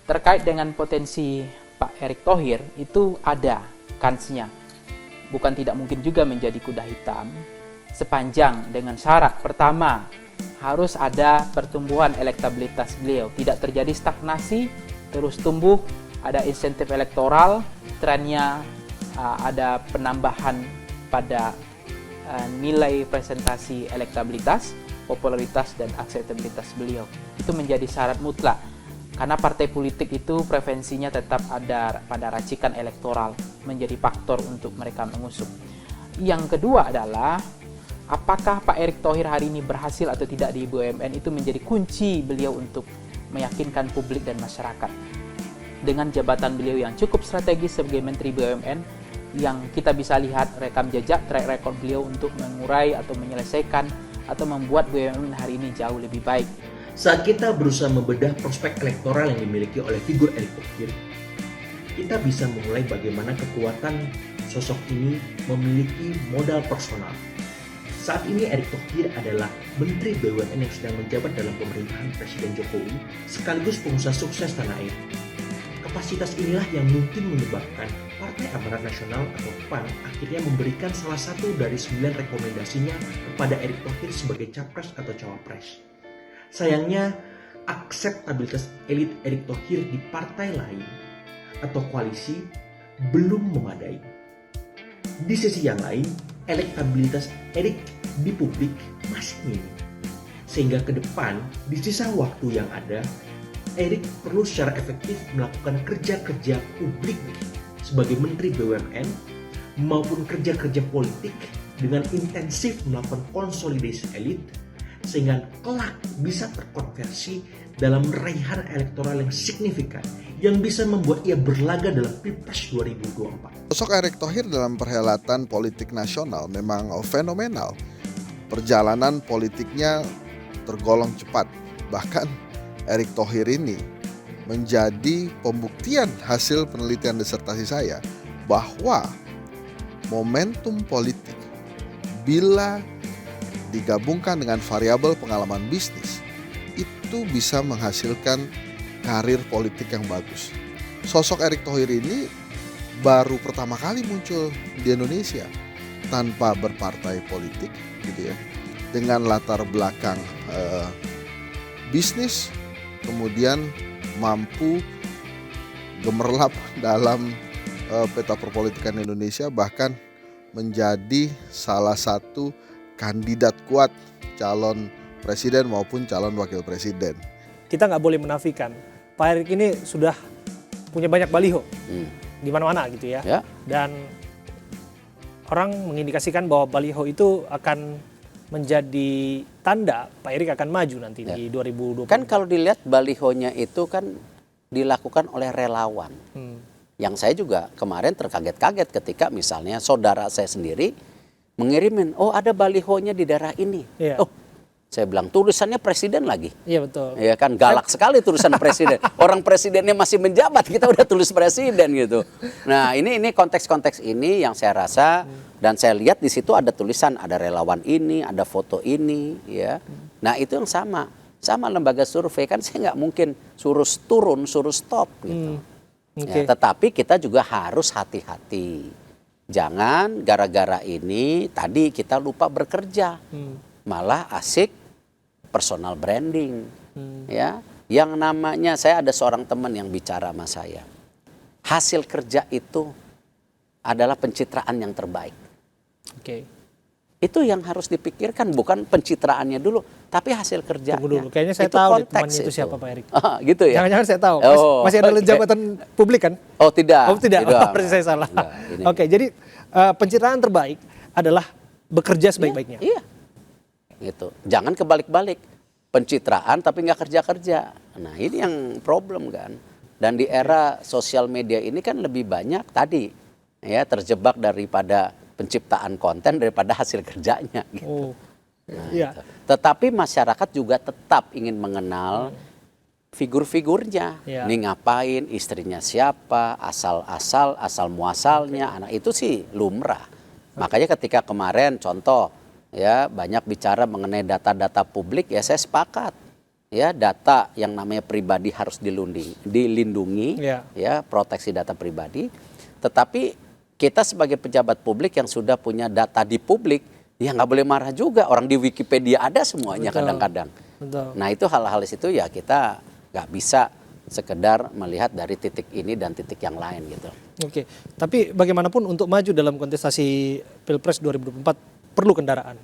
Terkait dengan potensi Pak Erick Thohir, itu ada kansnya. Bukan tidak mungkin juga menjadi kuda hitam, sepanjang dengan syarat pertama, harus ada pertumbuhan elektabilitas beliau. Tidak terjadi stagnasi, terus tumbuh, ada insentif elektoral, trennya ada penambahan pada nilai presentasi elektabilitas, popularitas, dan akseptabilitas beliau. Itu menjadi syarat mutlak. Karena partai politik itu preferensinya tetap ada pada racikan elektoral, menjadi faktor untuk mereka mengusung. Yang kedua adalah, apakah Pak Erick Thohir hari ini berhasil atau tidak di BUMN, itu menjadi kunci beliau untuk meyakinkan publik dan masyarakat. Dengan jabatan beliau yang cukup strategis sebagai Menteri BUMN, yang kita bisa lihat rekam jejak, track record beliau untuk mengurai atau menyelesaikan atau membuat BUMN hari ini jauh lebih baik. Saat kita berusaha membedah prospek elektoral yang dimiliki oleh figur Erick Thohir, kita bisa memulai bagaimana kekuatan sosok ini memiliki modal personal. Saat ini Erick Thohir adalah Menteri BUMN yang sedang menjabat dalam pemerintahan Presiden Jokowi sekaligus pengusaha sukses tanah air. Kapasitas inilah yang mungkin menyebabkan Partai Amanat Nasional atau PAN akhirnya memberikan salah satu dari 9 rekomendasinya kepada Erick Thohir sebagai capres atau cawapres. Sayangnya, akseptabilitas elit Erick Thohir di partai lain atau koalisi belum memadai. Di sisi yang lain, elektabilitas Erick di publik masih minim. Sehingga ke depan, di sisa waktu yang ada, Erick perlu secara efektif melakukan kerja-kerja publik sebagai Menteri BUMN maupun kerja-kerja politik dengan intensif melakukan konsolidasi elit sehingga kelak bisa terkonversi dalam raihan elektoral yang signifikan yang bisa membuat ia berlaga dalam Pilpres 2024. Sosok Erick Thohir dalam perhelatan politik nasional memang fenomenal. Perjalanan politiknya tergolong cepat. Bahkan Erick Thohir ini menjadi pembuktian hasil penelitian disertasi saya bahwa momentum politik bila digabungkan dengan variabel pengalaman bisnis itu bisa menghasilkan karir politik yang bagus. Sosok Erick Thohir ini baru pertama kali muncul di Indonesia tanpa berpartai politik gitu ya, dengan latar belakang bisnis, kemudian mampu gemerlap dalam peta perpolitikan Indonesia, bahkan menjadi salah satu kandidat kuat calon presiden maupun calon wakil presiden. Kita nggak boleh menafikan Pak Erick ini sudah punya banyak baliho di mana-mana gitu ya. Dan orang mengindikasikan bahwa baliho itu akan menjadi tanda Pak Erick akan maju nanti di 2024. Kan kalau dilihat balihonya itu kan dilakukan oleh relawan. Yang saya juga kemarin terkaget-kaget ketika misalnya saudara saya sendiri mengirimin, oh ada balihonya di daerah ini. Oh, saya bilang tulisannya presiden lagi. Iya betul. Ya kan galak sekali tulisan presiden. Orang presidennya masih menjabat, kita udah tulis presiden gitu. Nah ini konteks-konteks ini yang saya rasa dan saya lihat di situ ada tulisan, ada relawan ini, ada foto ini, ya. Nah itu yang sama lembaga survei kan saya nggak mungkin suruh turun, suruh stop gitu. Ya, tetapi kita juga harus hati-hati. Jangan gara-gara ini tadi kita lupa bekerja, malah asik personal branding, ya. Yang namanya saya ada seorang teman yang bicara sama saya, hasil kerja itu adalah pencitraan yang terbaik. Itu yang harus dipikirkan, bukan pencitraannya dulu, tapi hasil kerjanya. Tunggu dulu, kayaknya saya tahu temannya itu siapa Pak Erick. Gitu ya. Jangan-jangan saya tahu. Masih ada jabatan publik kan? Oh tidak. Oh tidak. Berarti saya salah. Oke, jadi pencitraan terbaik adalah bekerja sebaik-baiknya. Iya. Gitu. Jangan kebalik-balik. Pencitraan tapi nggak kerja-kerja. Nah ini yang problem kan. Dan di era sosial media ini kan lebih banyak tadi ya terjebak daripada penciptaan konten daripada hasil kerjanya gitu. Nah, gitu. Tetapi masyarakat juga tetap ingin mengenal figur-figurnya. Ini ngapain, istrinya siapa, asal muasalnya, anak itu sih lumrah. Makanya ketika kemarin contoh ya banyak bicara mengenai data-data publik, ya saya sepakat. ya data yang namanya pribadi harus dilindungi, ya proteksi data pribadi. Tetapi kita sebagai pejabat publik yang sudah punya data di publik, ya nggak boleh marah juga. Orang di Wikipedia ada semuanya kadang-kadang. Nah itu hal-hal itu ya kita nggak bisa sekedar melihat dari titik ini dan titik yang lain gitu. Oke, tapi bagaimanapun untuk maju dalam kontestasi Pilpres 2024 perlu kendaraan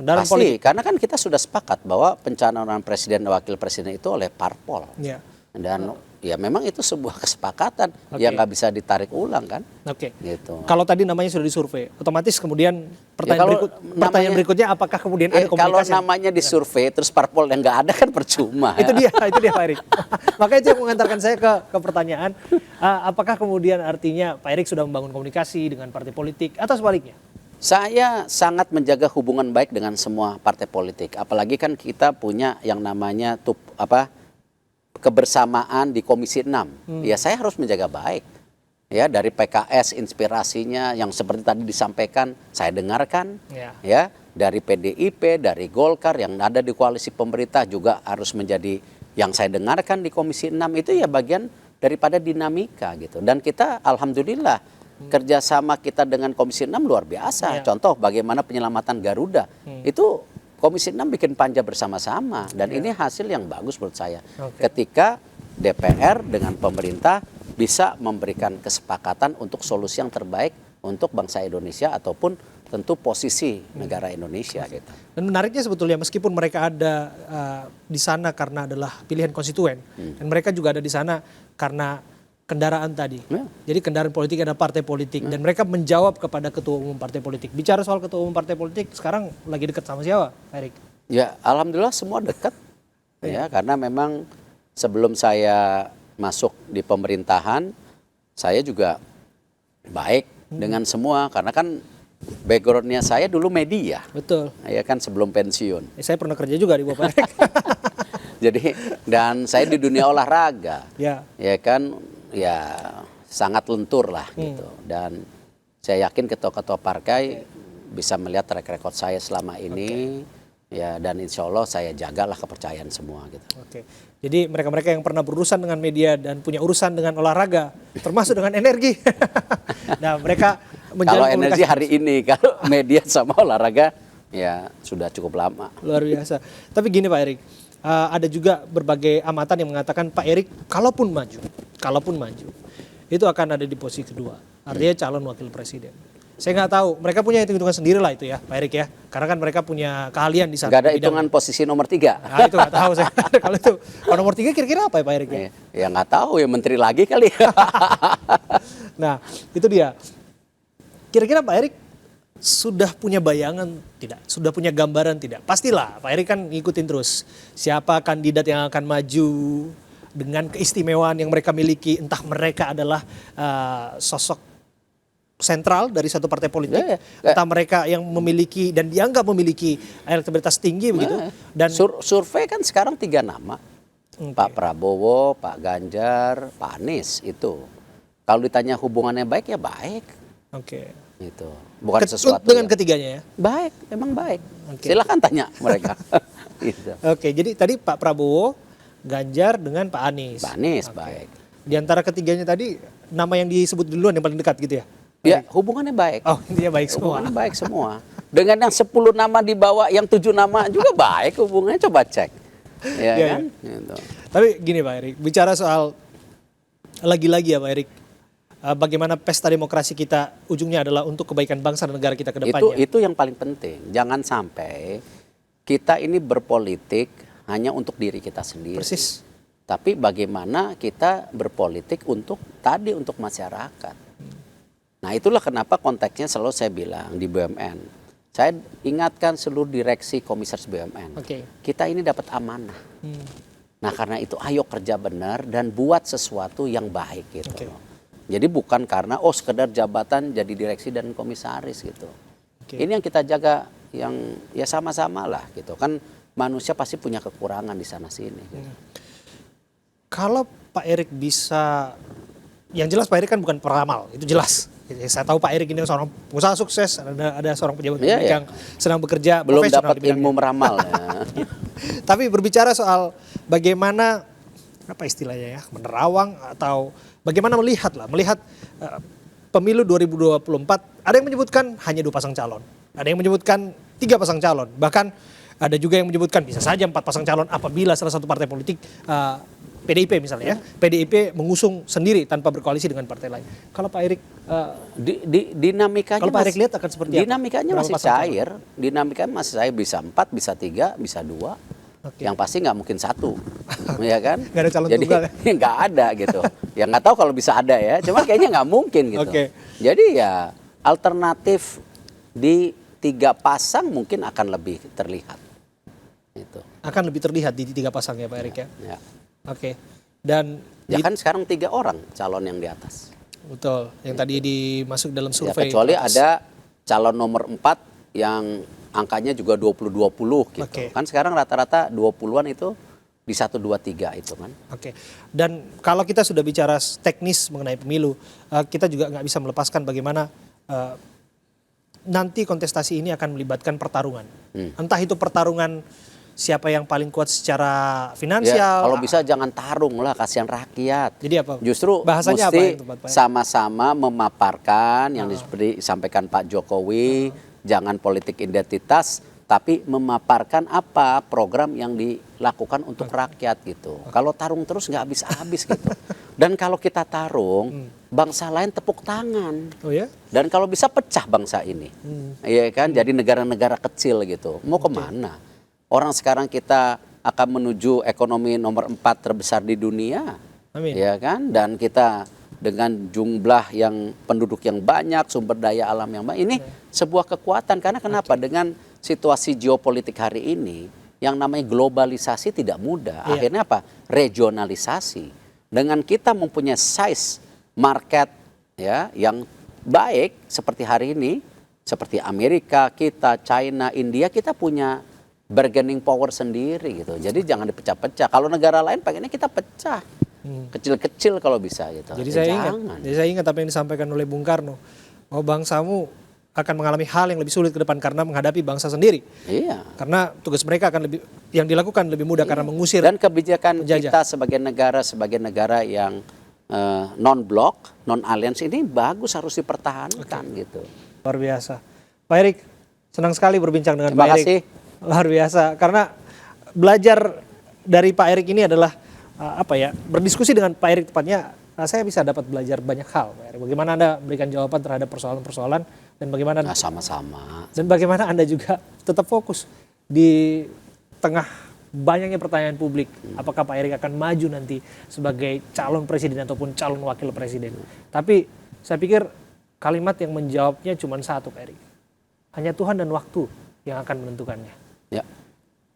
Pasti, politik. karena kan kita sudah sepakat bahwa pencalonan presiden dan wakil presiden itu oleh parpol. Ya. Dan ya memang itu sebuah kesepakatan yang nggak bisa ditarik ulang kan. Oke. Gitu. Kalau tadi namanya sudah disurvei, otomatis kemudian pertanyaan berikutnya apakah kemudian ada komunikasi? Kalau namanya disurvei terus parpol yang nggak ada kan percuma. Itu dia Pak Erik. Makanya itu yang mengantarkan saya ke pertanyaan, apakah kemudian artinya Pak Erik sudah membangun komunikasi dengan partai politik atau sebaliknya? Saya sangat menjaga hubungan baik dengan semua partai politik. Apalagi kan kita punya yang namanya kebersamaan di Komisi 6. Ya saya harus menjaga baik. Ya dari PKS inspirasinya yang seperti tadi disampaikan saya dengarkan. Ya dari PDIP, dari Golkar yang ada di koalisi pemerintah juga harus menjadi yang saya dengarkan di Komisi 6 itu ya bagian daripada dinamika gitu. Dan kita alhamdulillah kerjasama kita dengan Komisi 6 luar biasa. Contoh bagaimana penyelamatan Garuda. Itu Komisi 6 bikin panja bersama-sama. Dan ini hasil yang bagus menurut saya. Ketika DPR dengan pemerintah bisa memberikan kesepakatan untuk solusi yang terbaik untuk bangsa Indonesia ataupun tentu posisi negara Indonesia gitu. Dan menariknya sebetulnya meskipun mereka ada di sana karena adalah pilihan konstituen. Dan mereka juga ada di sana karena kendaraan tadi. Jadi kendaraan politik ada partai politik dan mereka menjawab kepada ketua umum partai politik. Bicara soal ketua umum partai politik sekarang lagi dekat sama siapa, Pak Erik? Ya, alhamdulillah semua dekat. Ya, karena memang sebelum saya masuk di pemerintahan, saya juga baik dengan semua karena kan backgroundnya saya dulu media. Betul. Ya kan sebelum pensiun. Saya pernah kerja juga di Bapak Erik. Jadi dan saya di dunia olahraga. Ya kan ya sangat lentur lah gitu. Dan saya yakin ketua-ketua partai bisa melihat track record saya selama ini. Ya dan insya Allah saya jagalah kepercayaan semua gitu. Oke. Jadi mereka-mereka yang pernah berurusan dengan media dan punya urusan dengan olahraga, termasuk dengan energi. Nah mereka kalau energi hari ini, kalau media sama olahraga ya sudah cukup lama. Luar biasa. Tapi gini Pak Erik, ada juga berbagai amatan yang mengatakan Pak Erik kalaupun maju, itu akan ada di posisi kedua. Artinya calon wakil presiden. Saya nggak tahu, mereka punya hitung-hitungan sendiri lah itu ya Pak Erik ya. Karena kan mereka punya keahlian di sana. Nggak ada hitungan posisi nomor 3. Nah itu nggak tahu saya. Kalau nomor 3 kira-kira apa ya Pak Erik ya? Ya nggak tahu ya menteri lagi kali. Nah itu dia. Kira-kira Pak Erik sudah punya bayangan tidak? Sudah punya gambaran tidak? Pastilah Pak Erik kan ngikutin terus. Siapa kandidat yang akan maju dengan keistimewaan yang mereka miliki. Entah mereka adalah sosok sentral dari satu partai politik, entah mereka yang memiliki dan dianggap memiliki elektabilitas tinggi begitu. Dan survei kan sekarang 3 nama, Pak Prabowo, Pak Ganjar, Pak Anies itu. Kalau ditanya hubungannya baik ya baik. Itu bukan sesuatu dengan ketiganya ya. Baik, memang baik. Silakan tanya mereka. Gitu. Jadi tadi Pak Prabowo, Ganjar dengan Pak Anies. Pak Anies baik. Di antara ketiganya tadi nama yang disebut duluan yang paling dekat gitu ya. Ya, hubungannya baik. Oh, intinya baik semua. Hubungannya baik semua. Dengan yang 10 nama dibawa, yang 7 nama juga baik hubungannya, coba cek. Ya kan? Gitu. Tapi gini Pak Erik, bicara soal lagi-lagi ya Pak Erik, bagaimana pesta demokrasi kita ujungnya adalah untuk kebaikan bangsa dan negara kita ke depannya. Itu yang paling penting. Jangan sampai kita ini berpolitik hanya untuk diri kita sendiri. Persis. Tapi bagaimana kita berpolitik untuk masyarakat. Nah itulah kenapa konteksnya selalu saya bilang di BUMN. Saya ingatkan seluruh direksi komisaris BUMN. Kita ini dapat amanah. Nah karena itu ayo kerja benar dan buat sesuatu yang baik gitu. Jadi bukan karena sekedar jabatan jadi direksi dan komisaris gitu. Ini yang kita jaga yang ya sama-sama lah gitu. Kan manusia pasti punya kekurangan di sana sini. Gitu. Kalau Pak Erik bisa, yang jelas Pak Erik kan bukan peramal, itu jelas. Saya tahu Pak Erik ini seorang pengusaha sukses, ada seorang pejabat publik yang sedang bekerja. Belum dapat ilmu meramal. Ya. Tapi berbicara soal bagaimana apa istilahnya ya, menerawang atau bagaimana melihat pemilu 2024. Ada yang menyebutkan hanya 2 pasang calon, ada yang menyebutkan 3 pasang calon, bahkan ada juga yang menyebutkan bisa saja 4 pasang calon apabila salah satu partai politik, PDIP misalnya ya, PDIP mengusung sendiri tanpa berkoalisi dengan partai lain. Kalau Pak Erik, dinamikanya kalau Pak Erik lihat akan seperti apa? Dinamikanya masih cair, dinamikanya masih cair, bisa 4, bisa 3, bisa 2. Oke. Yang pasti nggak mungkin 1, ya kan? Nggak ada calon Jadi tunggal ya? nggak ada gitu. Ya nggak tahu kalau bisa ada ya, cuma kayaknya nggak mungkin gitu. Oke. Jadi ya alternatif di 3 pasang mungkin akan lebih terlihat. Itu. Akan lebih terlihat di 3 pasang ya Pak Erik ya. Ya. Oke. Dan Ya kan sekarang 3 orang calon yang di atas. betul, yang tadi dimasuk dalam Ya, survei. kecuali atas. ada calon nomor 4 yang angkanya juga 20-20 gitu. Oke. Kan sekarang rata-rata 20-an itu di 1, 2, 3 itu kan. Oke. Dan kalau kita sudah bicara teknis mengenai pemilu, kita juga nggak bisa melepaskan bagaimana nanti kontestasi ini akan melibatkan pertarungan. Entah itu pertarungan siapa yang paling kuat secara finansial. Ya, kalau bisa jangan tarung lah, kasihan rakyat. Jadi apa? Justru bahasanya apa mesti itu, Pak? sama-sama memaparkan yang disampaikan Pak Jokowi, jangan politik identitas, tapi memaparkan apa program yang dilakukan untuk rakyat gitu. Kalau tarung terus nggak habis-habis gitu. Dan kalau kita tarung, bangsa lain tepuk tangan. Oh ya? Dan kalau bisa pecah bangsa ini, iya kan? Jadi negara-negara kecil gitu. Mau kemana? Orang sekarang kita akan menuju ekonomi nomor 4 terbesar di dunia, Amin. ya kan? Dan kita dengan jumlah yang penduduk yang banyak, sumber daya alam yang banyak, ini sebuah kekuatan. Karena kenapa? Dengan situasi geopolitik hari ini, yang namanya globalisasi tidak mudah. Akhirnya apa? Regionalisasi. Dengan kita mempunyai size market ya yang baik seperti hari ini, seperti Amerika, kita, China, India, kita punya bargaining power sendiri gitu. Jadi jangan dipecah-pecah. Kalau negara lain pengennya kita pecah. Kecil-kecil kalau bisa gitu. Jadi Jangan. saya ingat apa yang disampaikan oleh Bung Karno, bahwa bangsamu akan mengalami hal yang lebih sulit ke depan karena menghadapi bangsa sendiri. Iya. Karena tugas mereka akan yang dilakukan lebih mudah karena mengusir. Dan kebijakan penjajah. kita sebagai negara yang non-blok, non-alliance ini bagus, harus dipertahankan gitu. Luar biasa. Pak Erik, senang sekali berbincang dengan Terima Pak Erik. kasih. Luar biasa, karena belajar dari Pak Erik ini adalah berdiskusi dengan Pak Erik tepatnya, saya bisa dapat belajar banyak hal. Pak Erik. Bagaimana Anda berikan jawaban terhadap persoalan-persoalan dan bagaimana Sama-sama. dan bagaimana Anda juga tetap fokus di tengah banyaknya pertanyaan publik. Apakah Pak Erik akan maju nanti sebagai calon presiden ataupun calon wakil presiden? Tapi saya pikir kalimat yang menjawabnya cuma satu, Pak Erik. Hanya Tuhan dan waktu yang akan menentukannya. Ya.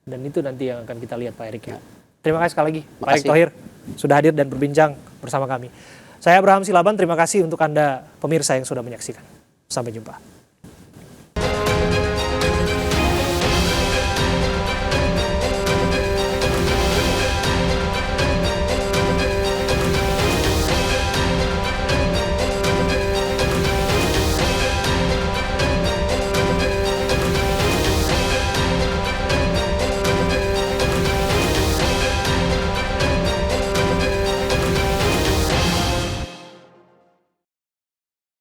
Dan itu nanti yang akan kita lihat Pak Erik ya. Terima kasih sekali lagi Pak Makasih. Erik Thohir sudah hadir dan berbincang bersama kami. Saya Abraham Silaban, terima kasih untuk Anda pemirsa yang sudah menyaksikan. Sampai jumpa.